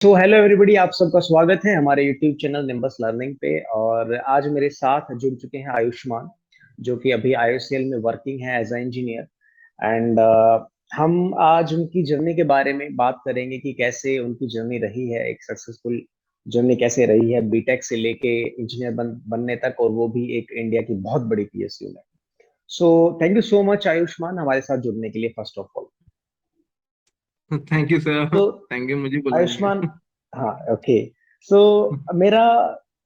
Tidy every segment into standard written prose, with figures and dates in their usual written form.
तो hello everybody, आप सबका स्वागत है हमारे यूट्यूब चैनल निम्बस लर्निंग पे। और आज मेरे साथ जुड़ चुके हैं आयुष्मान, जो कि अभी आईओसीएल में वर्किंग है एज अ इंजीनियर। एंड हम आज उनकी जर्नी के बारे में बात करेंगे कि कैसे उनकी जर्नी रही है, एक सक्सेसफुल जर्नी कैसे रही है बीटेक से लेके इंजीनियर बनने तक, और वो भी एक इंडिया की बहुत बड़ी पीएसयू में। So thank you so much Ayushman हमारे साथ जुड़ने के लिए, first of all. Thank you sir. तो थैंक यू मुझे बुलाने के आयुष्मान, लिए। हाँ, ओके। सो मेरा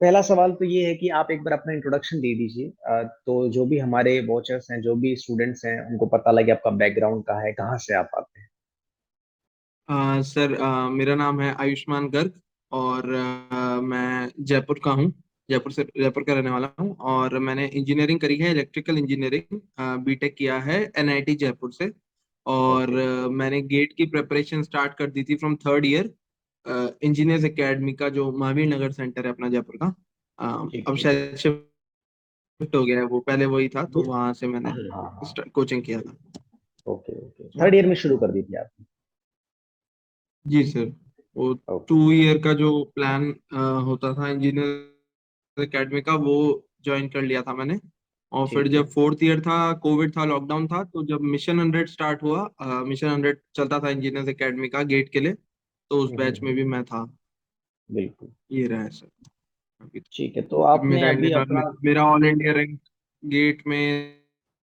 पहला सवाल तो ये है कि आप एक बार अपना इंट्रोडक्शन दे दीजिए, तो जो भी हमारे वॉचर्स हैं, जो भी स्टूडेंट्स हैं, उनको पता लगे आपका बैकग्राउंड का है, कहाँ से आप आते हैं। सर, मेरा नाम है आयुष्मान गर्ग और मैं जयपुर का हूँ। जयपुर का रहने वाला हूँ और मैंने इंजीनियरिंग करी है, इलेक्ट्रिकल इंजीनियरिंग। बीटेक किया है एनआईटी जयपुर से। और ओके। मैंने गेट की प्रिपरेशन स्टार्ट कर दी थी from third year. Engineers academy का जो महावीर नगर सेंटर है अपना जयपुर का। ठीक अब ठीक है। शायद शिफ्ट हो गया है, वो पहले वही था तो ये- वहां से मैंने हाँ हाँ। कोचिंग किया था। ओके ओके, थर्ड ईयर में शुरू कर दी थी आपने। जी सर। वो ओके। 2 ईयर का जो प्लान होता था इंजीनियर एकेडमी का, वो ज्वाइन कर लिया था मैंने। और फिर ठीक है। जब फोर्थ ईयर था, कोविड था, लॉकडाउन था, तो जब मिशन 100 स्टार्ट हुआ, मिशन 100 चलता था इंजीनियर्स एकेडमी का गेट के लिए, तो उस बैच में हम्म। भी मैं था। बिल्कुल। ये रहा है सर। अभी ठीक है, तो तक आपने मेरा अभी इंडियन आर्मी, अपना। मेरा ऑल इंडिया रैंक गेट में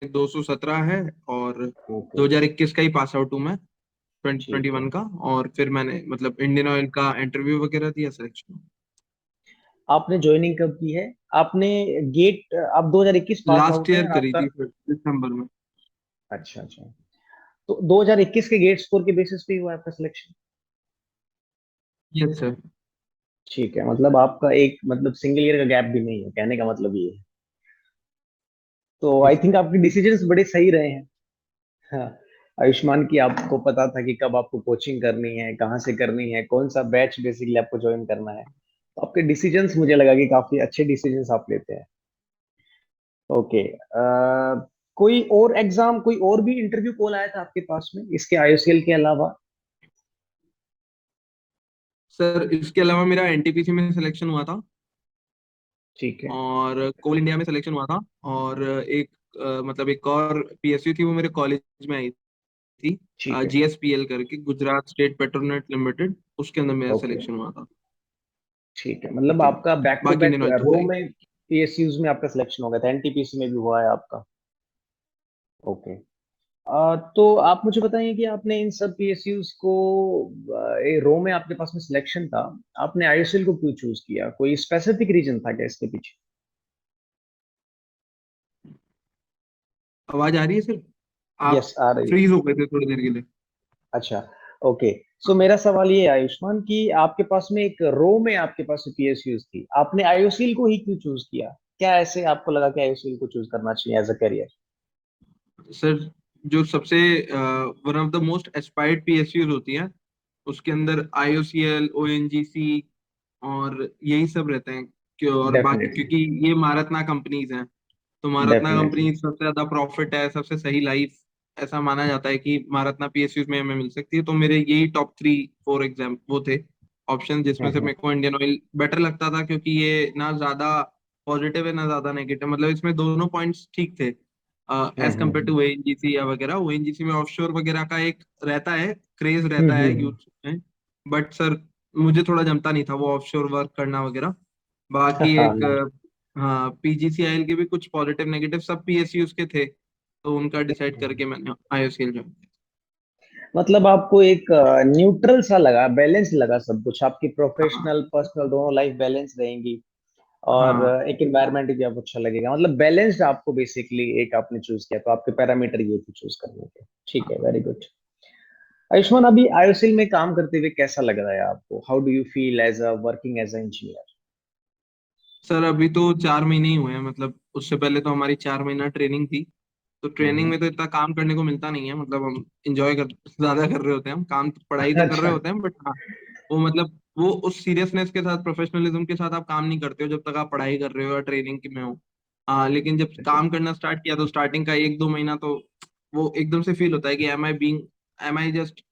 217 है। और ओके। 2021 का ही पास आउट हूँ मैं, ठीक है। 2021 का। और फिर मैंने मतलब इंडियन ऑयल का इंटरव्यू वगैरह दिया, सिलेक्शन। आपने ज्वाइनिंग कब की है? आपने गेट, आप 2021 पास लास्ट आउट हैं ईयर और करी आपका। थी फिर दिसंबर में। अच्छा अच्छा। तो 2021 के गेट स्कोर के बेसिस पे ही हुआ आपका सिलेक्शन? Yes sir. ठीक है, मतलब आपका एक मतलब सिंगल ईयर का गैप भी नहीं है, कहने का मतलब ये है। तो आई थिंक आपके डिसीजंस बड़े सही रहे हैं। हाँ। आयुष्मान की आपको पता था कि कब आपको कोचिंग करनी है, कहाँ से करनी है, कौन सा बैच बेसिकली आपको ज्वाइन करना है। तो आपके डिसीजंस मुझे लगा कि काफी अच्छे डिसीजंस आप लेते हैं। ओके। कोई और एग्जाम, कोई और भी इंटरव्यू कॉल आया था आपके पास में इसके आईओसीएल के अलावा? सर इसके अलावा मेरा एनटीपीसी में सिलेक्शन हुआ था ठीक है। और कोल इंडिया में सिलेक्शन हुआ था। और एक मतलब एक और पीएसयू थी, वो मेरे कॉलेज में आई थी। ठीक है। जीएसपीएल करके, गुजरात स्टेट पेट्रोनेट लिमिटेड, उसके अंदर मेरा ओके। सिलेक्शन हुआ था। ठीक है, मतलब जी। आपका बैक टू बाकी बैक इंडियन ऑयल तो रो है ही। में पीएसयूज में आपका सिलेक्शन हो गया था, एनटीपीसी में भी हुआ है आपका। ओके। तो आप मुझे बताइए कि आपने इन सब पीएसयूज को, रो में आपके पास में सिलेक्शन था, आपने आईओसीएल को क्यों चूज किया? कोई स्पेसिफिक रीजन था क्या इसके पीछे? आवाज आ रही है सर? आप यस, आ रही है। फ्रीज हो गए थे थोड़ी देर के लिए। अच्छा। ओके। सो मेरा सवाल ये है आयुष्मान कि आपके पास में एक रो में आपके पास पीएसयूज थी, आपने आईओसीएल को ही क्यों चूज किया? क्या ऐसे आपको लगा कि आईओसीएल को चूज करना चाहिए एज अ करियर? सर, जो सबसे one of the most aspired PSUs होती है, उसके अंदर आईओसीएल, ओएनजीसी और यही सब रहते हैं। और बाकी डेफिनेटली। क्योंकि ये महारत्ना कंपनीज हैं, तो महारत्ना डेफिनेटली। कंपनी सबसे ज्यादा प्रॉफिट है, सबसे सही लाइफ ऐसा माना जाता है कि महारत्ना पीएसयूज में हमें मिल सकती है। तो मेरे यही टॉप 3 4 एग्जाम वो थे ऑप्शन, जिसमें से हम्म मेरे को इंडियन ऑयल बेटर लगता था, क्योंकि ये ना ज्यादा पॉजिटिव है ना ज्यादा नेगेटिव, मतलब इसमें दोनों पॉइंट्स ठीक थे as compare hmm to ONGC या वगैरह। ओएनजीसी में ऑफशोर वगैरह का एक रहता है, क्रेज हम्म रहता है यूथ में। बट सर, मुझे थोड़ा जमता नहीं था वो ऑफशोर वर्क करना वगैरह। बाकी एक हाँ। हाँ, पीजीसीआईएल के भी कुछ पॉजिटिव नेगेटिव सब पीएसयूज के थे, तो उनका डिसाइड करके मैंने आईओसीएल ज्वाइन किया। मतलब आपको एक न्यूट्रल सा लगा, बैलेंस लगा, सब कुछ आपकी हाँ। प्रोफेशनल पर्सनल दोनों लाइफ बैलेंस रहेंगी। और हाँ। एक एनवायरनमेंट भी आपको अच्छा लगेगा, मतलब बैलेंस्ड आपको बेसिकली एक आपने चूज किया, तो आपके पैरामीटर ये थे चूज करने के। ठीक है, हाँ। Very good. आयुष्मान, अभी आईओसीएल में काम करते हुए कैसा लग रहा है आपको? How do you feel as a working as a engineer? Sir अभी तो 4 महीने ही हुए हैं, मतलब उससे पहले तो हमारी 4 महीना ट्रेनिंग थी। तो ट्रेनिंग हम्म। में तो इतना काम करने को मिलता नहीं है, मतलब हम इंजॉय कर ज्यादा कर रहे होते हैं, हम काम पढ़ाई तो कर रहे अच्छा। होते हैं, बट हाँ, वो मतलब वो उस सीरियसनेस के साथ, प्रोफेशनलिज्म के साथ आप काम नहीं करते हो जब तक आप पढ़ाई कर रहे हो या ट्रेनिंग में हो। हाँ, लेकिन जब काम करना स्टार्ट किया तो स्टार्टिंग का 1 2 महीना तो वो एकदम से फील होता है कि am I just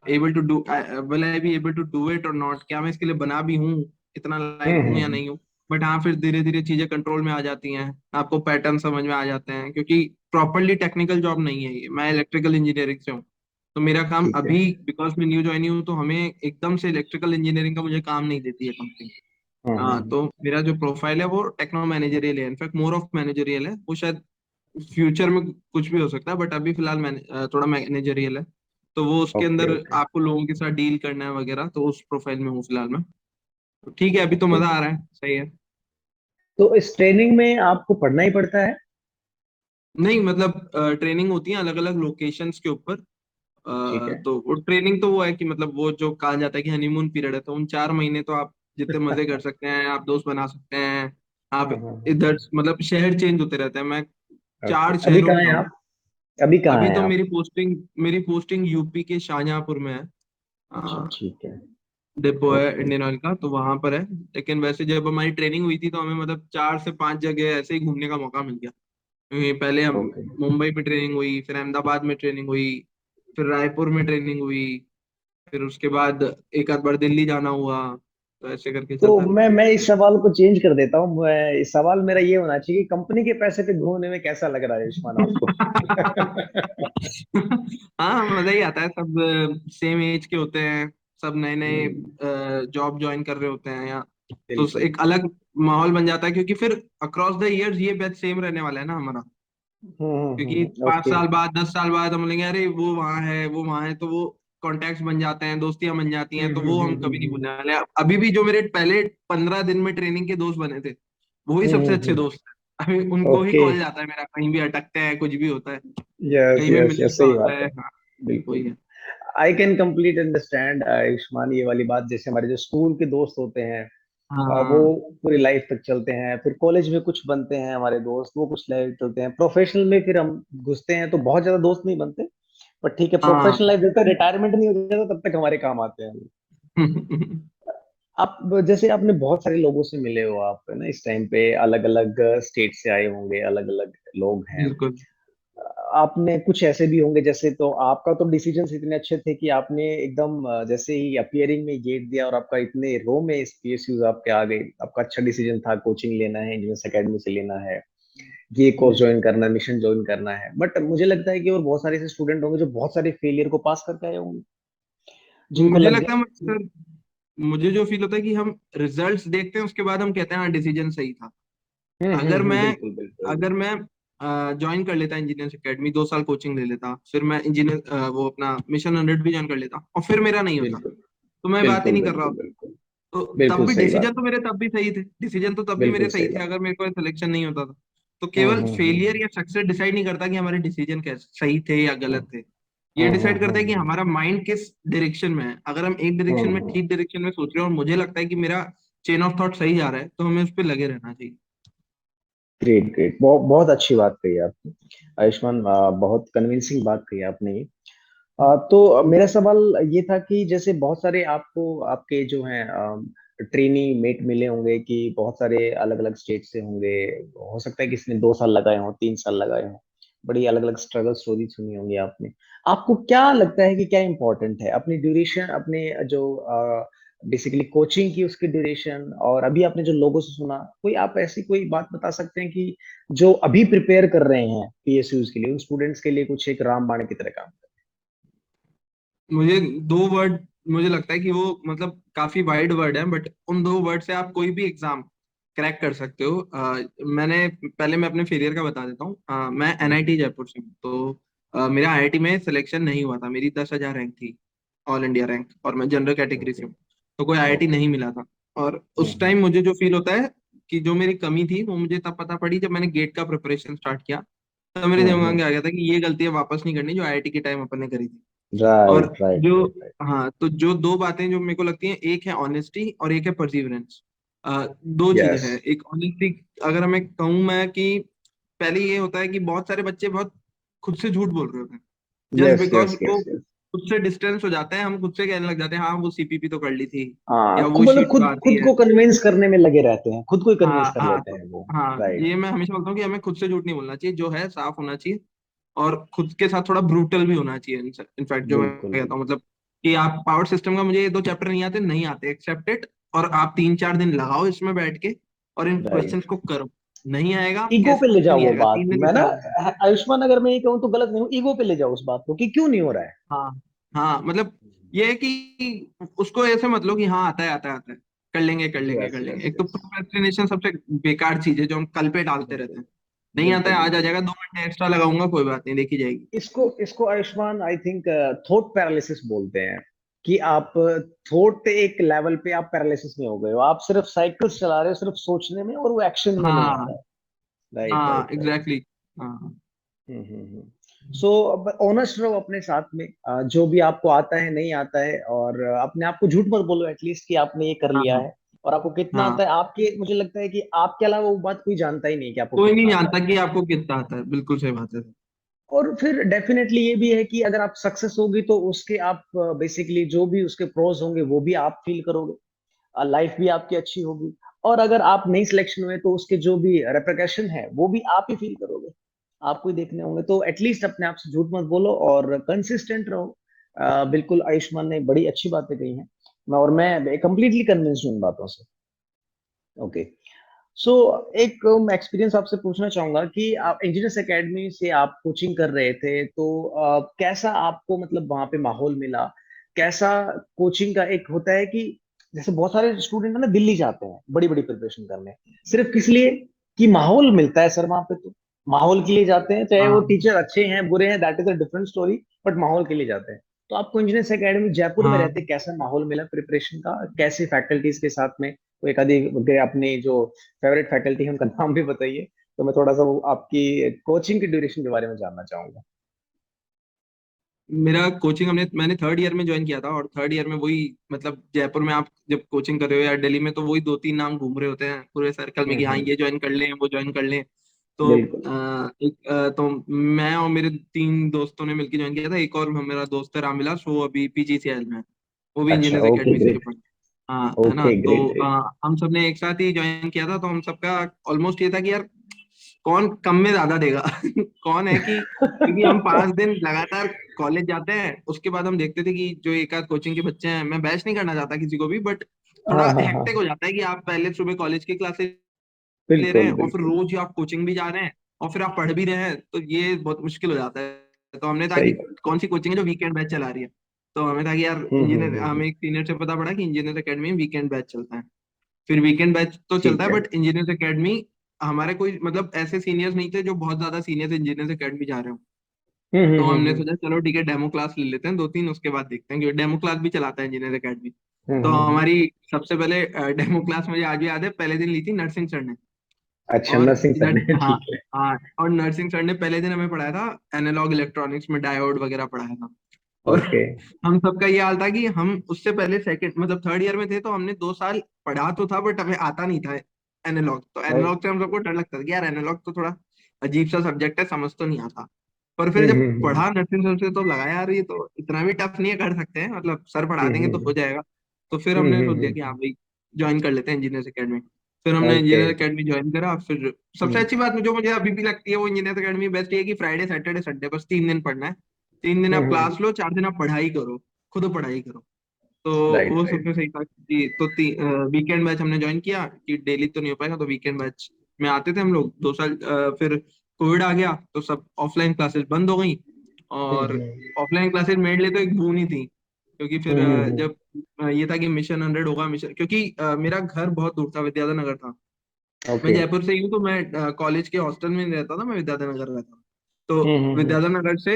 able to do, will I be able to do it और नॉट, क्या मैं इसके लिए बना भी हूँ, इतना लायक हूँ या हम्म। नहीं हूँ। बट हाँ, फिर धीरे धीरे चीजें कंट्रोल में आ जाती हैं, आपको पैटर्न समझ में आ जाते हैं, क्योंकि प्रॉपरली टेक्निकल जॉब नहीं है ये, मैं इलेक्ट्रिकल इंजीनियरिंग से हूँ। तो मेरा काम ठीक है। अभी, बिकॉज मैं न्यू ज्वाइन हूँ, तो हमें एकदम से इलेक्ट्रिकल इंजीनियरिंग का मुझे काम नहीं देती है कंपनी। हाँ, हम्म। तो मेरा जो प्रोफाइल है वो टेक्नो मैनेजरियल है, इनफैक्ट मोर ऑफ मैनेजरियल है, वो शायद फ्यूचर में कुछ भी हो सकता है, बट अभी फिलहाल थोड़ा मैनेजरियल है। तो वो उसके ओके अंदर ओके। आपको लोगों के साथ डील करना है वगैरह, तो उस प्रोफाइल में हूँ फिलहाल मैं। तो ठीक है, अभी तो ओके। मजा आ रहा है, सही है। तो इस ट्रेनिंग में आपको पढ़ना ही पड़ता है? नहीं मतलब ट्रेनिंग होती है अलग अलग लोकेशंस के ऊपर। ठीक है। तो वो ट्रेनिंग तो वो है कि मतलब वो जो कहा जाता है कि हनीमून पीरियड है, तो उन 4 महीने तो आप जितने मजे कर सकते हैं, आप दोस्त बना सकते हैं, आप इधर मतलब शहर चेंज होते रहते हैं। मैं ओके, चार अभी शहरों कहाँ में हैं हूँ। आप? अभी कहाँ अभी हैं तो आप? मेरी पोस्टिंग यूपी के शाहजहांपुर में है। अच्छा ठीक है। डिपो है ओके। इंडियन ऑयल का, तो वहां पर है। लेकिन वैसे जब हमारी ट्रेनिंग हुई थी, तो हमें मतलब 4 से 5 जगह ऐसे ही घूमने का मौका मिल गया। पहले हम ओके। मुंबई में ट्रेनिंग हुई, फिर अहमदाबाद में ट्रेनिंग हुई, फिर रायपुर में ट्रेनिंग हुई, फिर उसके बाद एक आध बार दिल्ली जाना हुआ। तो ऐसे करके तो चलता रहा। मैं इस सवाल को चेंज कर देता हूँ। इस सवाल मेरा ये होना चाहिए कि कंपनी के पैसे पे घूमने में कैसा लग रहा है आयुष्मान आपको? हाँ, मजा ही आता है, सब सेम एज के होते हैं, सब नए नए हम्म, जॉब ज्वाइन कर रहे होते हैं यहाँ। तो बिल्कुल। एक अलग माहौल बन जाता है, क्योंकि फिर अक्रॉस द इयर्स ये बैच सेम रहने वाला है ना हमारा। क्योंकि पांच ओके। साल बाद 10 साल बाद हम बोलेंगे अरे वो वहाँ है, वो वहाँ है, तो वो कॉन्टेक्ट बन जाते हैं, दोस्तियां बन जाती हैं, तो वो हम कभी नहीं भूलने वाले। अभी भी जो मेरे पहले 15 दिन में ट्रेनिंग के दोस्त बने थे, वो ही सबसे अच्छे दोस्त हैं। अभी उनको ही ओके। कॉल जाता है मेरा, कहीं भी अटकते हैं, कुछ भी होता है, यस कहीं भी यस मिलने यस, का सही होता बात है। है। हाँ, वही बिल्कुल। है। I can complete understand Ayushman ये वाली बात। जैसे हमारे जो स्कूल के दोस्त होते हैं, वो हाँ पूरी लाइफ तक चलते हैं। फिर कॉलेज में कुछ बनते हैं हमारे दोस्त, वो कुछ लाइफ चलते हैं। प्रोफेशनल में फिर हम घुसते हैं तो बहुत ज्यादा दोस्त नहीं बनते। पर ठीक है, हाँ। प्रोफेशनल लाइफ जब तक रिटायरमेंट नहीं हो जाता तब तक हमारे काम आते हैं। आप जैसे आपने बहुत सारे लोगों से मिले हो आप, है ना, इस टाइम पे अलग अलग स्टेट से आए होंगे, अलग अलग लोग हैं। बिल्कुल। आपने कुछ ऐसे भी होंगे, जैसे तो आपका तो डिसीजंस इतने अच्छे थे कि आपने एकदम जैसे ही अपियरिंग में गेट दिया और आपका इतने रो में पीएसयूज आपके आ गए, आपका अच्छा डिसीजन था, कोचिंग लेना है, इंजीनियर्स एकेडमी से लेना है, ये कोर्स ज्वाइन करना है, मिशन ज्वाइन करना है। बट मुझे लगता है कि और बहुत सारे ऐसे स्टूडेंट होंगे जो बहुत सारे फेलियर को पास करके आए होंगे, जिनको मुझे लग लगता गया। है सर, मुझे जो फील होता है कि हम रिजल्ट्स देखते हैं, उसके बाद हम कहते हैं हाँ डिसीजन सही था। अगर मैं बिल्कुल बिल्कुल। अगर मैं ज्वाइन कर लेता इंजीनियर्स एकेडमी, 2 साल कोचिंग ले लेता, फिर मैं इंजीनियर वो अपना मिशन 100 भी ज्वाइन कर लेता, और फिर मेरा नहीं होता, बिल्कुल तो मैं बात ही बिल्कुल नहीं कर रहा बिल्कुल होता। बिल्कुल। तो तब बिल्कुल भी सही डिसीजन बात तो है। मेरे तब भी सही थे, डिसीजन तो तब भी बिल्कुल मेरे सही सही थे, बात। अगर मेरे को सिलेक्शन नहीं होता था। तो केवल फेलियर हम्म। या सक्सेस डिसाइड नहीं करता कि हमारे डिसीजन कैसे सही थे या हम्म गलत थे। ये डिसाइड करता है कि हम्म। हमारा माइंड किस डायरेक्शन में है। अगर हम एक डायरेक्शन में, हम्म। ठीक डायरेक्शन में सोच रहे हैं, और मुझे लगता है कि मेरा चेन ऑफ थॉट सही जा रहा है, तो हमें उस पर लगे रहना चाहिए। ग्रेट ग्रेट, बहुत बहुत अच्छी बात कही आपने आयुष्मान। बहुत कन्विंसिंग बात कही आपने ये। तो मेरा सवाल ये था कि जैसे बहुत सारे आपको आपके जो हैं ट्रेनी मेट मिले होंगे कि बहुत सारे अलग अलग स्टेट से होंगे। हो सकता है किसी ने 2 साल लगाए हों, 3 साल लगाए हों। बड़ी अलग अलग स्ट्रगल स्टोरी सुनी होंगी आपने। आपको क्या लगता है कि क्या इम्पोर्टेंट है, अपनी ड्यूरेशन, अपने जो बेसिकली कोचिंग की उसकी ड्यूरेशन, और अभी आपने जो लोगों से सुना, कोई आप ऐसी कोई बात बता सकते हैं कि जो अभी प्रिपेयर कर रहे हैं पीएसयूज के लिए, उन स्टूडेंट्स के लिए कुछ एक रामबाण की तरह काम? मुझे 2 वर्ड, मुझे लगता है कि वो मतलब काफी वाइड वर्ड है, बट उन 2 वर्ड से आप कोई भी एग्जाम क्रैक कर सकते हो। मैं अपने फेलियर का बता देता हूँ। मैं एनआईटी जयपुर से हूँ, तो मेरा आईआईटी में सिलेक्शन नहीं हुआ था, मेरी 10,000 रैंक थी, ऑल इंडिया रैंक, और मैं जनरल कैटेगरी ओके से हूँ, तो कोई आईआईटी ओके। नहीं मिला था। और उस हम्म। टाइम मुझे जो फील होता है कि जो मेरी कमी थी, वो मुझे तब पता पड़ी जब मैंने गेट का प्रिपरेशन स्टार्ट किया। तब मेरे दिमाग में आ गया था कि ये गलतियां वापस नहीं करनी जो आईआईटी के टाइम अपन ने करी थी। और राइट राइट जो, राइट राइट। हाँ, तो जो 2 बातें जो मेरे को लगती हैं, एक है ऑनेस्टी और एक है परसिवरेंस। दो चीजें यस हैं। एक ऑनेस्टी, अगर मैं कहूँ मैं कि पहले ये होता है कि बहुत सारे बच्चे बहुत खुद से झूठ बोल रहे होते हैं, जस्ट यस बिकॉज यस वो यस यस। खुद से डिस्टेंस हो जाते हैं, हम खुद से कहने लग जाते हैं हाँ वो सीपीपी तो कर ली थी, या हाँ, वो मतलब शीट तो खुद आती खुद है। को कन्विंस करने में लगे रहते हैं, खुद को ही हाँ कन्विंस कर हाँ, लेते तो हैं वो। हाँ, राइट। ये मैं हमेशा बोलता हूँ कि हमें खुद से झूठ नहीं बोलना चाहिए, जो है साफ होना चाहिए, और खुद के साथ थोड़ा ब्रूटल भी होना चाहिए। इनफैक्ट जो मैं बिल्कुल कहता हूँ, बिल्कुल। मतलब कि आप पावर सिस्टम का मुझे ये 2 चैप्टर नहीं आते, नहीं आते, एक्सेप्टेड, और आप 3-4 दिन लगाओ इसमें बैठ के और इन राइट। क्वेश्चंस को करो। नहीं आएगा ईगो पे कैसे ले कुछ भी जाओ नहीं वो आएगा, बात, 3 दिन मैं ना निकाल देंगे। आयुष्मान अगर मैं ये कहूँ तो गलत नहीं हूँ, ईगो पे ले जाओ उस बात को कि क्यों नहीं हो रहा है। हाँ हाँ, मतलब ये है कि उसको ऐसे मत लो कि हाँ आता है आता है आता है, कर लेंगे कर लेंगे यस कर लेंगे। यस एक तो यस। प्रोक्रेस्टिनेशन सबसे बेकार चीज है जो हम कल पे डालते रहते हैं। नहीं आता बिल्कुल है, आज आ बिल्कुल। जाएगा, 2 घंटे एक्स्ट्रा लगाऊंगा, कोई बात नहीं, देखी जाएगी। इसको इसको Ayushman I think thought paralysis बोलते हैं, कि आप थॉट एक लेवल पे आप पैरालिसिस में हो गए हो, आप सिर्फ साइकिल्स चला रहे हो सिर्फ सोचने में, और वो एक्शन में नहीं आ हाँ रहा है। राइट हाँ, राइट राइट। एग्जैक्टली। हाँ सो अब ऑनेस्ट रहो अपने साथ में, जो भी आपको आता है नहीं आता है, और अपने आप को झूठ मत बोलो एटलीस्ट कि आपने ये कर हाँ लिया हाँ है। और आपको कितना हाँ, आता है, आपके मुझे लगता है कि आपके अलावा वो बात कोई जानता ही नहीं कि आपको कोई नहीं कितना आता है। जानता कि आपको कितना आता है, बिल्कुल सही बात है। और फिर डेफिनेटली ये भी है कि अगर आप सक्सेस होगी तो उसके आप बेसिकली जो भी उसके प्रोज होंगे वो भी आप फील करोगे, लाइफ भी आपकी अच्छी होगी। और अगर आप नहीं सिलेक्शन हुए तो उसके जो भी रेप्रिकॉशन है वो भी आप ही फील करोगे, आपको ही देखने होंगे। तो एटलीस्ट अपने आप से झूठ मत बोलो और कंसिस्टेंट रहो। बिल्कुल आयुष्मान ने बड़ी अच्छी बातें कही हैं, और मैं कंप्लीटली कन्विंस्ड हूँ इन बातों से। ओके। सो एक एक्सपीरियंस आपसे पूछना चाहूंगा कि आप इंजीनियर्स एकेडमी से आप कोचिंग कर रहे थे, तो कैसा आपको मतलब वहां पे माहौल मिला, कैसा कोचिंग का एक होता है कि जैसे बहुत सारे स्टूडेंट है ना दिल्ली जाते हैं बड़ी बड़ी प्रिपरेशन करने, सिर्फ किस लिए कि माहौल मिलता है सर वहां पे, तो माहौल के लिए जाते हैं, चाहे वो हाँ टीचर अच्छे हैं बुरे हैं that is a different story, but माहौल के लिए जाते हैं। तो आपको इंजीनियर्स एकेडमी जयपुर में रहते हाँ, कैसा माहौल मिला प्रिपरेशन का, कैसे फैकल्टीज के साथ में, कोई एक आधी अपनी जो फेवरेट फैकल्टी है उनका नाम भी बताइए, तो मैं थोड़ा सा वो आपकी कोचिंग की ड्यूरेशन के बारे में जानना चाहूंगा। मेरा कोचिंग मैंने 3rd ईयर में ज्वाइन किया था, और 3rd ईयर में वही, मतलब जयपुर में आप जब कोचिंग कर रहे हो या दिल्ली में, तो वही 2-3 नाम घूम रहे होते हैं पूरे सर्कल में कि हाँ हम्म। ये ज्वाइन कर लें वो ज्वाइन कर लें। तो बिल्कुल। तो मैं और मेरे 3 दोस्तों ने मिलकर ज्वाइन किया था। एक और मेरा दोस्त है रामविलास, वो अभी पीजीसीएल में है, वो भी अच्छा इंजीनियर्स ओके एकेडमी से ग्रेट। पढ़ा। हाँ, है ना। ओके तो ग्रेट ग्रेट। हम सबने एक साथ ही ज्वाइन किया था, तो हम सबका ऑलमोस्ट ये था कि यार कौन कम में ज्यादा देगा कौन है कि, क्योंकि हम 5 दिन लगातार कॉलेज जाते हैं, उसके बाद हम देखते थे कि जो एक आध कोचिंग के बच्चे हैं, मैं बैच नहीं करना चाहता किसी को भी, बट थोड़ा हाँ हाँ हेक्टिक हाँ। हो जाता है कि आप पहले सुबह कॉलेज की क्लासेस ले रहे बिल्कुल हैं और फिर बिल्कुल। रोज ही आप कोचिंग भी जा रहे हैं और फिर आप पढ़ भी रहे हैं, तो ये बहुत मुश्किल हो जाता है। तो हमने कहा कि सही बात। कौन सी कोचिंग है जो वीकेंड बैच चला रही है। तो हमें था कि यार इंजीनियर, हमें हम्म। एक सीनियर से पता पड़ा कि इंजीनियर एकेडमी में वीकेंड बैच चलता है। फिर वीकेंड बैच तो चलता ठीक है, है। बट इंजीनियर्स एकेडमी, हमारे कोई मतलब ऐसे सीनियर्स नहीं थे जो बहुत ज्यादा सीनियर्स इंजीनियर्स एकेडमी जा रहे हो। तो हमने हम्म। सोचा चलो ठीक है, डेमो क्लास ले लेते हैं 2-3, उसके बाद देखते हैं, क्योंकि डेमो क्लास भी चलाता है इंजीनियर एकेडमी। तो हम्म। हमारी सबसे पहले डेमो क्लास मुझे आज भी याद है, पहले दिन ली थी नर्सिंग सर ने। अच्छा और नर्सिंग इधर, करने हाँ ठीक है। हाँ, और नर्सिंग सर ने पहले दिन हमें पढ़ाया था एनालॉग इलेक्ट्रॉनिक्स में डायोड वगैरह पढ़ाया था। और ओके। हम सबका ये हाल था कि हम उससे पहले सेकंड मतलब 3rd ईयर में थे, तो हमने 2 साल पढ़ा तो था बट हमें आता नहीं था एनालॉग। तो एनालॉग से हम सबको डर लगता था कि यार एनालॉग तो थोड़ा अजीब सा सब्जेक्ट है, समझ तो नहीं आता। पर फिर जब हम्म। पढ़ा नर्सिंग सर से तो लगा यार ये तो इतना भी टफ नहीं है, कर सकते हैं, मतलब सर पढ़ा देंगे तो हो जाएगा। तो फिर हमने सोच लिया कि हाँ भाई ज्वाइन कर लेते हैं इंजीनियर्स एकेडमी। फिर हमने ओके। इंजीनियर एकेडमी ज्वाइन करा। फिर सबसे अच्छी बात जो मुझे अभी भी लगती है वो इंजीनियर एकेडमी बेस्ट ये है कि फ्राइडे सैटरडे संडे बस 3 दिन पढ़ना है। 3 दिन आप क्लास लो, 4 दिन आप पढ़ाई करो, खुद पढ़ाई करो। तो राइट वो राइट। सबसे सही था कि तो वीकेंड बैच हमने ज्वाइन किया कि डेली तो नहीं हो पाएगा, तो वीकेंड बैच में आते थे हम लोग 2 साल। फिर कोविड आ गया तो सब ऑफलाइन क्लासेस बंद हो गई। और ऑफलाइन क्लासेस मेरे लिए तो एक बून ही थी, क्योंकि फिर जब ये था कि मिशन 100 होगा, मिशन, क्योंकि मेरा घर बहुत दूर था, विद्याधर नगर था। मैं ओके। जयपुर से ही हूँ, तो मैं कॉलेज के हॉस्टल में नहीं रहता था, मैं विद्याधर नगर रहता था। तो विद्याधर नगर से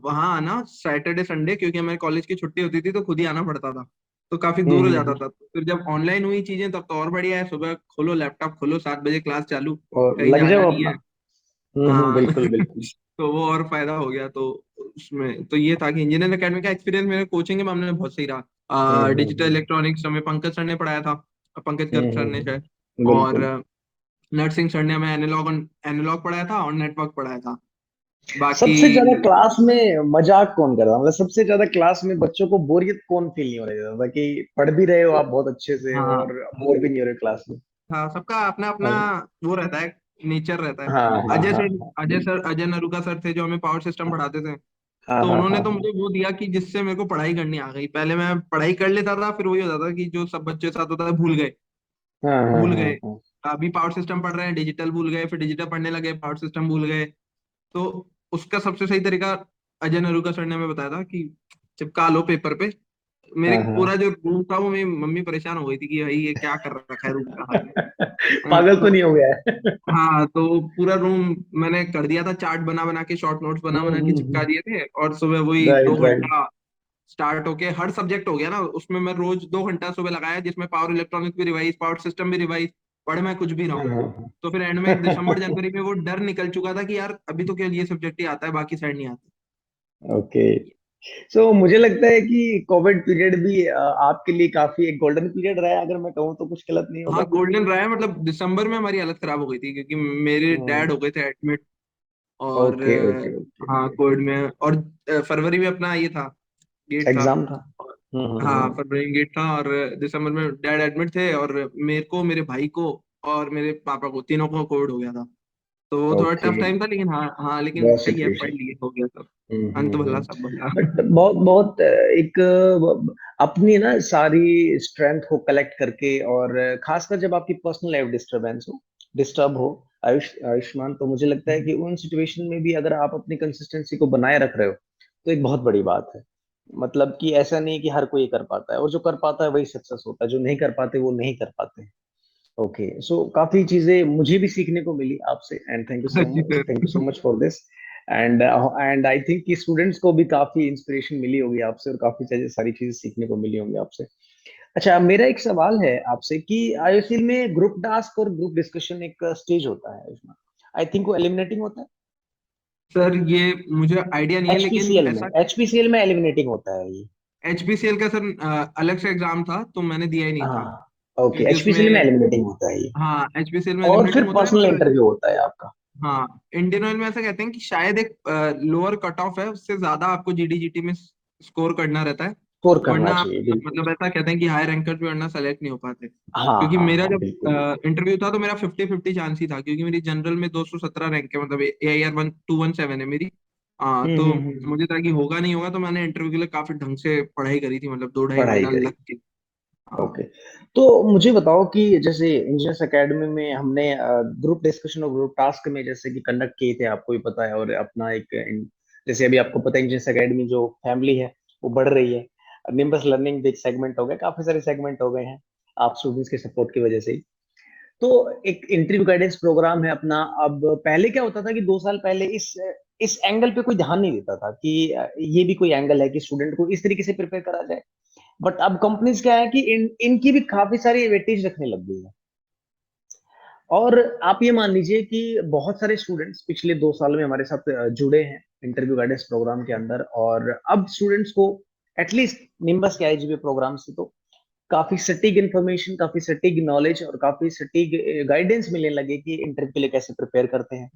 वहां आना सैटरडे संडे, क्योंकि हमारे कॉलेज की छुट्टी होती थी तो खुद ही आना पड़ता था, तो काफी दूर हो जाता था। तो फिर जब ऑनलाइन हुई चीजें तब तो और बढ़िया है, सुबह खोलो लैपटॉप खोलो, 7 बजे क्लास चालू, और कहीं लग जाना जाओ नहीं अपना। है। हाँ बिल्कुल बिल्कुल। तो वो और फायदा हो गया। तो उसमें तो ये था कि इंजीनियरिंग एकेडमी का एक्सपीरियंस मेरे कोचिंग के मामले में बहुत सही रहा। डिजिटल हम्म। इलेक्ट्रॉनिक्स हमें पंकज सर ने पढ़ाया था, पंकज गर्ग सर ने शायद। और बिल्कुल। नर्सिंग सर ने हमें एनालॉग एनालॉग पढ़ाया था और नेटवर्क पढ़ाया था। बाकी सबसे ज्यादा क्लास में मजाक कौन कर रहा है, मतलब सबसे ज्यादा क्लास में बच्चों को बोरियत कौन फील नहीं हो रही है, कि पढ़ भी रहे हो आप बहुत अच्छे से हाँ और बोर भी नहीं हो रहे क्लास में। हाँ, सबका अपना अपना हाँ वो रहता है, नेचर रहता है। हाँ हाँ अजय हाँ सर, हाँ, बिल्कुल। अजय नरूका सर थे जो हमें पावर सिस्टम पढ़ाते थे। हाँ तो हाँ उन्होंने हाँ तो हाँ मुझे वो दिया कि जिससे मेरे को पढ़ाई करनी आ गई। पहले मैं पढ़ाई कर लेता था, फिर वही होता था कि जो सब बच्चों के साथ होता है, भूल गए, हाँ हाँ भूल हाँ गए। हाँ। अभी पावर सिस्टम पढ़ रहे हैं, डिजिटल भूल गए, फिर डिजिटल पढ़ने लगे, पावर सिस्टम भूल गए। तो उसका सबसे सही तरीका अजय नरूका सर ने हमें बताया था कि चिपका लो पेपर पे। मेरे हाँ हाँ। पूरा जो रूम था वो, मेरी मम्मी परेशान हो गई थी कि भाई ये क्या कर रखा है रूम का हाल में। पागल तो तो नहीं हो गया है? हाँ, तो पूरा रूम मैंने कर दिया था, चार्ट बना बना के, शॉर्ट नोट्स बना बना के चिपका दिए थे। और सुबह वही दो राइट राइट। घंटा स्टार्ट होके, हर सब्जेक्ट हो गया ना उसमें, मैं रोज 2 घंटा सुबह लगाया, जिसमें पावर इलेक्ट्रॉनिक्स भी रिवाइज, पावर सिस्टम भी रिवाइज, पढ़ मैं कुछ भी रहा हाँ हूँ। हाँ तो फिर एंड में दिसंबर जनवरी में वो डर निकल चुका था कि यार अभी तो केवल ये सब्जेक्ट ही आता है, बाकी साइड नहीं आता। ओके। सो मुझे लगता है कि कोविड पीरियड भी आपके लिए काफी एक गोल्डन पीरियड रहा है, अगर मैं कहूँ तो कुछ गलत नहीं हाँ, होगा। गोल्डन रहा है। मतलब दिसंबर में हमारी हालत खराब हो गई थी क्योंकि मेरे डैड हो गए थे एडमिट। और ओके ओके ओके हाँ, ओके। कोविड में। और फरवरी में अपना ये था, गेट था। एग्जाम था। हाँ, फरवरी में गेट था, और दिसंबर में डैड एडमिट थे, और मेरे को, मेरे भाई को और मेरे पापा को, तीनों को कोविड हो गया था। तो वो थोड़ा ओके। टफ टाइम था, लेकिन हाँ हाँ, लेकिन बहुत सही है, पढ़ सिचुएशन। लिए, हो गया सब। अंत भला सब भला। बट बहुत बहुत एक अपनी ना सारी स्ट्रेंथ को कलेक्ट करके, और खासकर जब आपकी पर्सनल लाइफ डिस्टर्ब हो आयुष्मान, तो मुझे लगता है कि उन सिचुएशन में भी अगर आप अपनी कंसिस्टेंसी को बनाए रख रहे हो तो एक बहुत बड़ी बात है। मतलब कि ऐसा नहीं कि हर कोई कर पाता है, और जो कर पाता है वही सक्सेस होता है, जो नहीं कर पाते वो नहीं कर पाते। ओके, सो काफी चीजें मुझे भी सीखने को मिली आपसे, एंड जी thank you so sir. Much for this. And I think कि स्टूडेंट्स को भी काफी इंस्पिरेशन मिली होगी आपसे, और काफी चीजें सारी चीजें सीखने को मिली होंगी आपसे। अच्छा, मेरा एक सवाल है आपसे कि आईओसीएल में ग्रुप टास्क और ग्रुप डिस्कशन एक स्टेज होता है उसमें, आई थिंक वो एलिमिनेटिंग होता है। सर ये मुझे आइडिया नहीं है, लेकिन एचपीसीएल में ऐसा, एचपीसीएल में एलिमिनेटिंग होता है ये। एचपीसीएल का सर अलग से एग्जाम था, तो मैंने दिया ही नहीं था। हाँ। ओके, क्योंकि एचपीसीएल में उसमें, एलिमिनेटिंग होता है ये। हाँ, एचपीसीएल में और लिमिटिंग फिर होता है। पर्सनल और इंटरव्यू होता है आपका। हाँ, इंडियन ऑयल में ऐसा कहते हैं कि शायद एक लोअर कट ऑफ है, उससे ज्यादा आपको जीडीजीटी में स्कोर करना रहता है। स्कोर करना वरना आप, चाहिए, बिल्कुल। मतलब ऐसा कहते हैं कि हायर रैंकर भी वरना सेलेक्ट नहीं हो पाते। हाँ क्योंकि हाँ मेरा हाँ, जब बिल्कुल बिल्कुल। इंटरव्यू था तो मेरा 50-50 चांस ही था, क्योंकि मेरी जनरल में 217 रैंक है, मतलब AIR 1217 है मेरी। तो हम्म। मुझे था कि होगा नहीं होगा, तो मैंने इंटरव्यू के लिए काफी ढंग से पढ़ाई करी थी, मतलब 2 ढाई महीना पढ़ाई लग के। ओके। हाँ। तो मुझे बताओ कि जैसे इंजीनियर्स एकेडमी में हमने ग्रुप डिस्कशन और ग्रुप टास्क में जैसे कि कंडक्ट किए थे, आपको भी पता है, और अपना एक जैसे अभी आपको पता है इंजीनियर्स एकेडमी जो फैमिली है वो बढ़ रही है। निम्बस लर्निंग एक सेगमेंट हो गया, काफी सारे सेगमेंट हो गए हैं आप स्टूडेंट्स के सपोर्ट की वजह से ही। तो एक इंटरव्यू गाइडेंस प्रोग्राम है अपना। अब पहले क्या होता था कि 2 साल पहले इस एंगल पे कोई ध्यान नहीं देता था कि ये भी कोई एंगल है कि स्टूडेंट को इस तरीके से प्रिपेयर करा जाए। बट अब कंपनीज क्या है कि इनकी भी काफी सारी वेटेज रखने लग गई है। और आप ये मान लीजिए कि बहुत सारे स्टूडेंट्स पिछले 2 साल में हमारे साथ जुड़े हैं इंटरव्यू गाइडेंस प्रोग्राम के अंदर, और अब स्टूडेंट्स को एटलीस्ट निम्बस के आईजीबी प्रोग्राम से तो काफी सटीक इन्फॉर्मेशन, काफी सटीक नॉलेज और काफी सटीक गाइडेंस मिलने लगे कि इंटरव्यू के लिए कैसे प्रिपेयर करते हैं।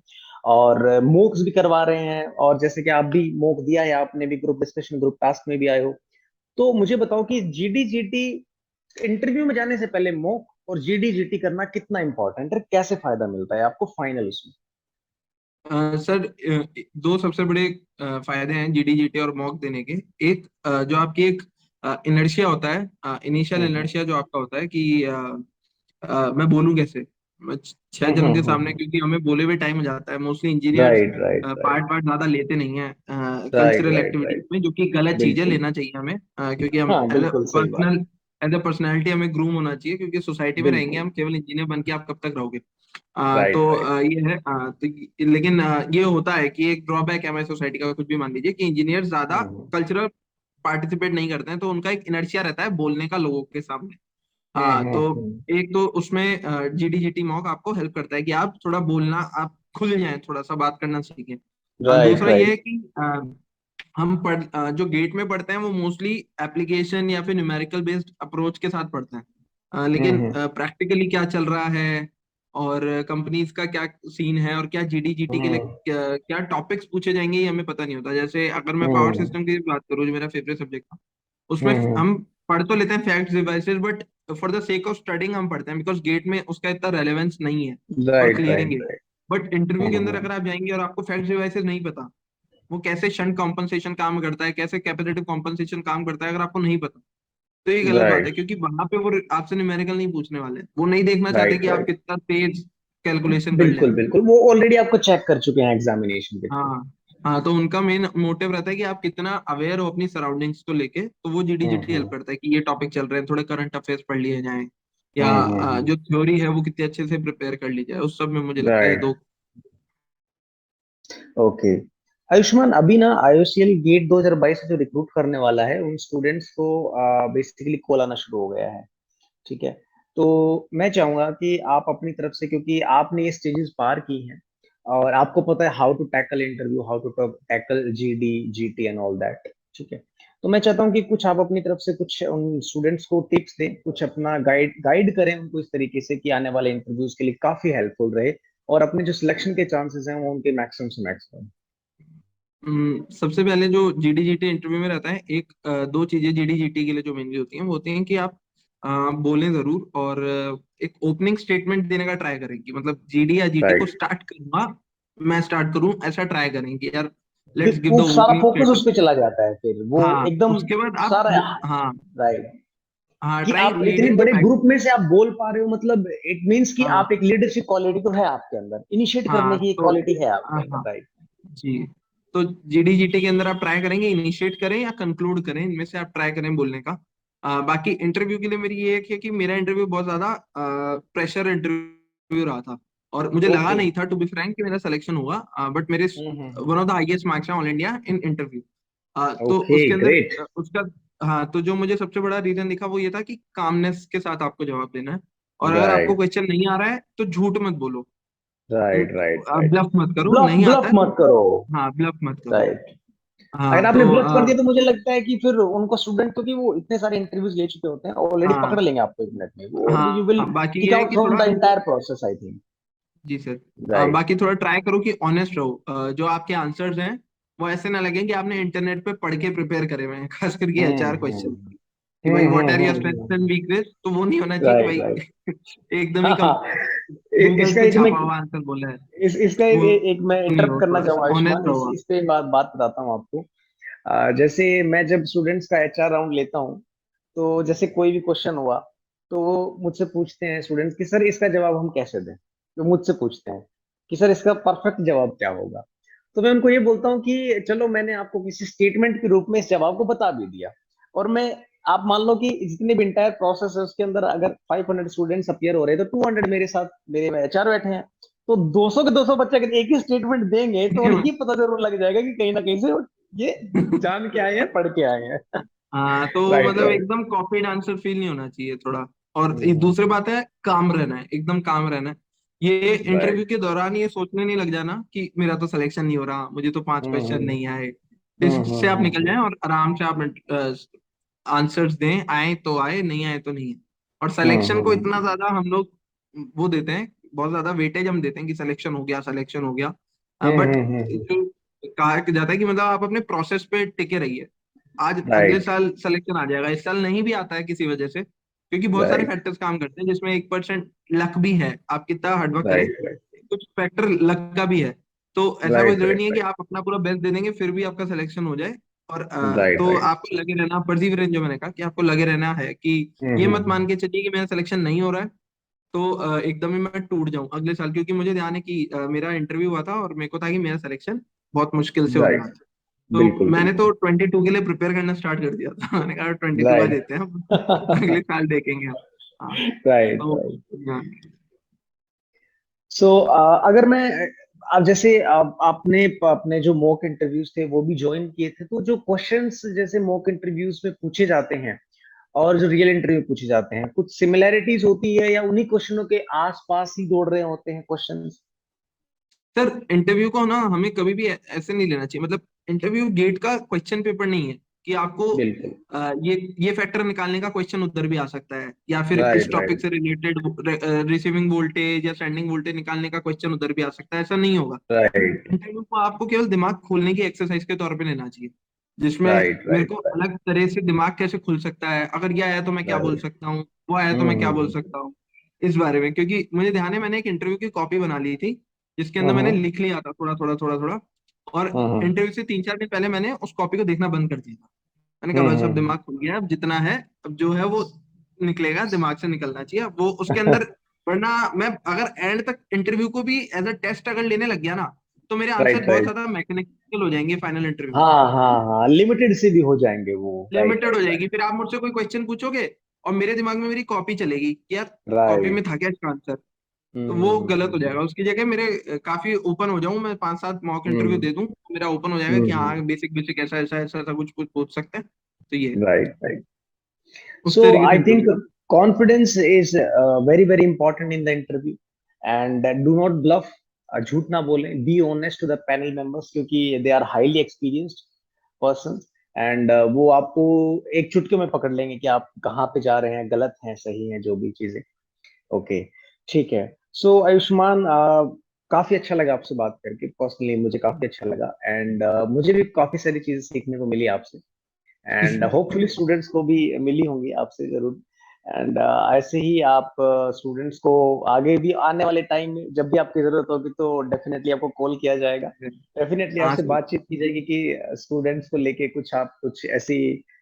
और मोक्स भी करवा रहे हैं, और जैसे कि आप भी मोक दिया है, आपने भी ग्रुप डिस्कशन ग्रुप टास्क में भी आए हो। तो मुझे बताओ कि जीडीजीटी इंटरव्यू में जाने से पहले मॉक और जीडीजीटी करना कितना इंपॉर्टेंट है, कैसे फायदा मिलता है आपको फाइनल उसमें? सर, दो सबसे बड़े फायदे हैं जीडीजीटी और मॉक देने के। एक, जो आपकी एक इनर्शिया होता है, इनिशियल हम्म इनर्शिया जो आपका होता है कि मैं बोलूं कैसे, मैं 6 जन के सामने, क्योंकि हमें बोले हुए टाइम हो जाता है, mostly engineers right right right part part ज्यादा लेते नहीं है right cultural right activities right. में, जो कि गलत चीज है, बिल्कुल। लेना चाहिए हमें। क्योंकि हम हाँ, एज अ बिल्कुल सही बात। पर्सनल, एज अ पर्सनैलिटी हमें ग्रूम होना चाहिए, क्योंकि सोसाइटी में रहेंगे बिल्कुल। हम केवल इंजीनियर बन के, आप कब तक रहोगे। राइट तो राइट। ये है। लेकिन ये होता है कि एक ड्रॉबैक है हमारी सोसाइटी का, कुछ भी मान लीजिए, कि इंजीनियर ज्यादा हम्म कल्चरल पार्टिसिपेट नहीं करते हैं, तो उनका एक इनर्शिया रहता है बोलने का लोगों के सामने। तो हम्म। एक तो उसमें जीडीजीटी मॉक आपको हेल्प करता है कि आप थोड़ा बोलना, आप खुल जाएं, थोड़ा सा बात करना सीखें। राइट दूसरा ये राइट। है कि हम जो गेट में पढ़ते हैं वो मोस्टली एप्लीकेशन या फिर न्यूमेरिकल बेस्ड अप्रोच के साथ पढ़ते हैं। लेकिन हम्म प्रैक्टिकली क्या चल रहा है, और कंपनीज का क्या सीन है, और क्या जीडीजीटी के लिए हम्म क्या टॉपिक्स पूछे जाएंगे, ये हमें पता नहीं होता। जैसे अगर मैं पावर हम्म सिस्टम की बात करूँ, जो मेरा फेवरेट सब्जेक्ट था, उसमें हम्म। हम पढ़ तो लेते हैं facts devices, but for the sake of studying हम पढ़ते हैं, बिकॉज गेट में उसका इतना रेलेवेंस नहीं है for right clearing right it. Right. But interview के अंदर हम्म। अगर आप जाएंगे और आपको फैक्ट्स डिवाइसेस नहीं पता, वो कैसे शंट कॉम्पनसेशन काम करता है, कैसे कैपेसिटिव कॉम्पनसेशन काम करता है, अगर आपको नहीं पता तो ये गलत बात है, राइट क्योंकि वहां पे वो आपसे न्यूमेरिकल नहीं पूछने वाले, वो नहीं देखना चाहते राइट कि आप राइट। कितना तेज कैलकुलेशन कर बिल्कुल लेते हो। बिल्कुल, वो ऑलरेडी आपको चेक कर चुके हैं एग्जामिनेशन के थ्रू। हाँ हाँ, तो उनका मेन मोटिव रहता है कि आप कितना अवेयर हो अपनी सराउंडिंग्स को लेके, तो वो जीडीजीटी हेल्प हम्म। करता है कि ये टॉपिक चल रहे हैं, थोड़े करंट अफेयर्स पढ़ लिए जाएं, या हम्म। जो थ्योरी है वो कितने अच्छे से प्रिपेयर कर ली जाए, उस सब में मुझे लगता है ये राइट। दो। ओके। आयुष्मान, अभी ना आईओसीएल गेट 2022 से जो रिक्रूट करने वाला है उन स्टूडेंट्स को बेसिकली कॉल आना शुरू हो गया है। ठीक है। तो मैं चाहूंगा कि आप अपनी तरफ से, क्योंकि आपने ये स्टेजेस पार की हैं और आपको पता है how to tackle interview, how to tackle GD GT and all that. ठीक है। तो मैं चाहता हूँ कि कुछ आप अपनी तरफ से कुछ उन स्टूडेंट्स को टिप्स दें, कुछ अपना गाइड गाइड करें उनको इस तरीके से कि आने वाले इंटरव्यूज के लिए काफी हेल्पफुल रहे और अपने जो सिलेक्शन के चांसेस हैं वो उनके मैक्सिमम से मैक्सिमम। सबसे पहले जो जीडीजीटी इंटरव्यू में रहता है, दो चीजें जीडीजीटी के लिए जो मेनली होती हैं, वो होती हैं कि आप बोलें जरूर, और एक ओपनिंग स्टेटमेंट देने का ट्राई करें कि मतलब जीडी या जीटी को राइट। स्टार्ट करूंगा, मैं स्टार्ट करूं, ऐसा ट्राई करें कि यार लेट्स गिव द वो सारा ओपनिंग फोकस उस स्टेटमेंट। पे चला जाता है, फिर वो हाँ, एकदम उसके बाद आप सारा। हाँ राइट। हाँ, कि ट्राई आप इतने लीडिंग द बड़े फैक्ट। ग्रुप में से आप बोल पा रहे हो, मतलब इट मींस कि हाँ आप एक लीडरशिप क्वालिटी तो है आपके अंदर, इनिशिएट करने हाँ की तो क्वालिटी है आपके हाँ अंदर। राइट। जी, तो जीडीजीटी के अंदर आप ट्राई करेंगे, इनिशिएट करें या कंक्लूड करें, इनमें से आप ट्राई करें बोलने का। बाकी इंटरव्यू के लिए मेरी ये है कि मेरा इंटरव्यू बहुत ज्यादा प्रेशर इंटरव्यू रहा था, और मुझे लगा ओके। नहीं था टू बी फ्रैंक कि मेरा सिलेक्शन होगा, बट मेरे one of the highest marks हैं ऑल इंडिया इन इंटरव्यू। तो ओके उसके अंदर ग्रेट। उसका हाँ, तो जो मुझे सबसे बड़ा रीजन दिखा वो ये था कि कामनेस के साथ आपको जवाब देना है, और अगर आपको राइट क्वेश्चन नहीं आ रहा है तो झूठ मत बोलो, राइट राइट राइट। ब्लफ मत करो, ब्लफ नहीं आता ब्लफ है तो मत करो। हाँ ब्लफ मत करो। राइट। अगर हाँ आपने तो ब्लफ कर दिया तो मुझे लगता है कि फिर उनको स्टूडेंट, क्योंकि वो इतने सारे इंटरव्यूज ले चुके होते हैं, ऑलरेडी पकड़ हाँ लेंगे आपको 1 मिनट में वो, यू विल हाँ, बाकी किक ये है आउट कि फ्रॉम थोड़ा, the entire process I think. जी सर, राइट। बाकी थोड़ा ट्राई करो कि ऑनेस्ट रहो, जो आपके आंसर्स हैं वो ऐसे ना लगे कि आपने इंटरनेट पे पढ़ के प्रिपेयर करे हुए हैं, खास करके एचआर क्वेश्चन, कि भाई what are your strengths and weakness, तो वो नहीं होना चाहिए कि राइट भाई राइट। एकदम ही हाँ हाँ। गूगल इसका पे एक मैं छापा हुआ आंसर बोला है, इसका वो एक मैं नहीं इंटरप्ट हो, करना थोड़ा सा चाहूंगा ऑनेस्ट आयुष्मान, रहो। इस पे बात बात बताता हूँ आपको। जैसे मैं जब स्टूडेंट्स का एचआर राउंड लेता हूँ, तो जैसे कोई भी क्वेश्चन हुआ तो वो मुझसे पूछते हैं स्टूडेंट्स कि सर इसका जवाब हम कैसे दें। तो मुझसे पूछते हैं कि सर इसका परफेक्ट जवाब क्या होगा। तो मैं उनको ये बोलता हूँ कि चलो मैंने आपको किसी स्टेटमेंट के रूप में इस जवाब को बता भी दिया, और मैं, आप मान लो कि जितने भी इंटायर प्रोसेस है उसके अंदर अगर 500 स्टूडेंट्स अपीयर हो रहे हैं तो 200 मेरे साथ, मेरे एचआर बैठे हैं। तो 200 के 200 बच्चे अगर एक ही स्टेटमेंट देंगे तो उन्हें ये पता जरूर लग जाएगा कि कहीं ना कहीं से ये जान के आए हैं, पढ़ के आए हैं। हाँ, तो राइट मतलब राइट। एकदम कॉपीड आंसर फील नहीं होना चाहिए थोड़ा। और एक दूसरी बात है, काम रहना है, एकदम काम रहना है। ये इंटरव्यू राइट। के दौरान ये सोचने नहीं लग जाना कि मेरा तो सिलेक्शन नहीं हो रहा, मुझे तो 5 क्वेश्चन नहीं आए। इससे आप निकल जाएं और आराम से आप आंसर्स दें, आए तो आए, नहीं आए तो नहीं है। और सिलेक्शन को इतना ज्यादा हम लोग वो देते हैं, बहुत ज्यादा वेटेज हम देते हैं कि सिलेक्शन हो गया, सिलेक्शन हो गया, बट जो कहा जाता है कि मतलब आप अपने प्रोसेस पे टिके रहिए, आज अगले राइट साल सिलेक्शन आ जाएगा, इस साल नहीं भी आता है किसी वजह से, क्योंकि बहुत सारे राइट फैक्टर्स काम करते हैं जिसमें 1% लक भी है, आप कितना हार्डवर्क करें, राइट राइट कुछ फैक्टर लक का भी है। तो ऐसा कोई राइट जरूरी राइट नहीं है कि राइट आप अपना पूरा बेस्ट दे देंगे फिर भी आपका सिलेक्शन हो जाए। और राइट तो राइट। आपको लगे रहना, परसिवरेंस जो मैंने कहा कि आपको लगे रहना है, कि ये मत मान के चलिए कि मेरा सिलेक्शन नहीं हो रहा है तो एकदम ही मैं टूट जाऊं अगले साल, क्योंकि मुझे ध्यान है कि मेरा इंटरव्यू हुआ था और मेरे को था कि मेरा सिलेक्शन बहुत मुश्किल से होने राइट। वाला है। तो बिल्कुल मैंने बिल्कुल। तो 22 के लिए प्रिपेयर करना स्टार्ट कर दिया था। मैंने कहा 22 का राइट देते हैं हम, अगले साल देखेंगे हम। हाँ राइट तो राइट। हाँ, सो अगर मैं, अब जैसे आपने अपने जो मॉक इंटरव्यूज थे वो भी ज्वाइन किए थे, तो जो क्वेश्चंस जैसे मॉक इंटरव्यूज में पूछे जाते हैं और जो रियल इंटरव्यू पूछे जाते हैं, कुछ सिमिलैरिटीज होती है या उन्हीं क्वेश्चनों के आसपास ही दौड़ रहे होते हैं क्वेश्चंस? सर इंटरव्यू को ना हमें कभी भी ऐसे नहीं लेना चाहिए, मतलब इंटरव्यू गेट का क्वेश्चन पेपर नहीं है कि आपको बिल्कुल। ये फैक्टर निकालने का क्वेश्चन उधर भी आ सकता है, या फिर इस राइट टॉपिक राइट से रिलेटेड रिसीविंग वोल्टेज या सेंडिंग वोल्टेज निकालने का क्वेश्चन उधर भी आ सकता है, ऐसा नहीं होगा। राइट इंटरव्यू को आपको केवल दिमाग खोलने की एक्सरसाइज के तौर पे लेना चाहिए, जिसमें राइट मेरे राइट को राइट। अलग तरह से दिमाग कैसे खुल सकता है, अगर ये आया तो मैं क्या बोल राइट। सकता हूँ, वो आया तो मैं क्या बोल सकता हूँ, इस बारे में। क्योंकि मुझे ध्यान है मैंने एक इंटरव्यू की कॉपी बना ली थी जिसके अंदर मैंने हम्म। लिख लिया था थोड़ा थोड़ा थोड़ा थोड़ा, और हम्म इंटरव्यू से 3-4 दिन पहले मैंने उस कॉपी को देखना बंद कर दिया था। मैंने कहा बस अब हम्म। दिमाग खुल गया, अब जितना है, अब जो है वो निकलेगा, दिमाग से निकलना चाहिए अब वो उसके अंदर। वरना मैं अगर एंड तक इंटरव्यू को भी एज अ टेस्ट अगर लेने लग गया ना, तो मेरे आंसर राइट बहुत राइट। ज्यादा मैकेनिकल हो जाएंगे फाइनल इंटरव्यू में। हाँ हाँ हाँ, लिमिटेड से भी हो जाएंगे वो। राइट लिमिटेड हो राइट जाएगी, राइट फिर आप मुझसे कोई क्वेश्चन पूछोगे और मेरे दिमाग में मेरी कॉपी चलेगी कि यार कॉपी में राइट। था क्या इसका आंसर। तो वो गलत हो हम्म। जाएगा, उसकी जगह मेरे काफी ओपन हो जाऊं, मैं 5-7 मॉक इंटरव्यू हम्म दे दूं, मेरा ओपन हो जाएगा कि हम्म। हाँ बेसिक बेसिक ऐसा ऐसा ऐसा ऐसा कुछ कुछ पूछ सकते हैं। तो ये राइट राइट। उस So तरीके से I think interview. confidence is very very important in the interview, and do not bluff. झूठ ना बोलें, be honest to the panel members क्योंकि they are highly experienced persons, and वो आपको एक चुटकी में पकड़ लेंगे कि आप कहाँ पे जा रहे हैं, गलत हैं सही हैं, जो भी चीजें। ओके, ठीक है। सो आयुष्मान, काफी अच्छा लगा आपसे बात करके, पर्सनली मुझे काफी अच्छा लगा, एंड मुझे भी काफी सारी चीजें सीखने को मिली आपसे, एंड होपफुली स्टूडेंट्स को भी मिली होंगी आपसे जरूर। एंड ऐसे ही आप स्टूडेंट्स को आगे भी आने वाले टाइम में जब भी आपकी जरूरत होगी तो डेफिनेटली आपको कॉल किया जाएगा, डेफिनेटली हाँ आपसे सर। बातचीत की जाएगी कि स्टूडेंट्स को लेके कुछ आप कुछ ऐसी,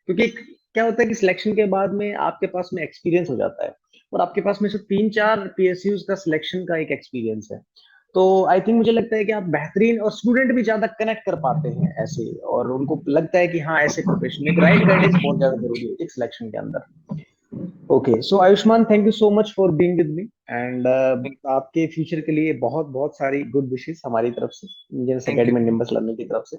क्योंकि क्या होता है कि सिलेक्शन के बाद में आपके पास में एक्सपीरियंस हो जाता है, और आपके पास में सिर्फ 3-4 पीएसयूज का सिलेक्शन का एक एक्सपीरियंस है। तो आई थिंक मुझे लगता है कि आप बेहतरीन, और स्टूडेंट भी ज्यादा कनेक्ट कर पाते हैं ऐसे, और उनको लगता है कि हाँ ऐसे प्रोफेशन, एक राइट गाइडेंस बहुत ज्यादा जरूरी होती है सिलेक्शन के अंदर। Okay, so Ayushman, thank you so much for being with me, and आपके फ्यूचर के लिए बहुत बहुत सारी गुड विशेस हमारी तरफ से, Indian thank you. Academy nimbus learning की तरफ से।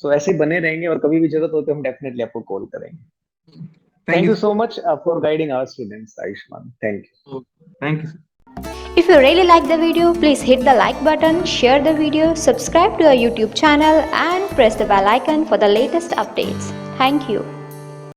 सो ऐसे ही बने रहेंगे, और कभी भी जरूरत हो तो हम डेफिनेटली आपको कॉल करेंगे। Thank thank you you sir. So much for guiding our students, Ayushman, thank you. Thank you. If you really like the video, please hit the like button, share the video, subscribe to our YouTube channel and press the bell icon for the latest updates. Thank you.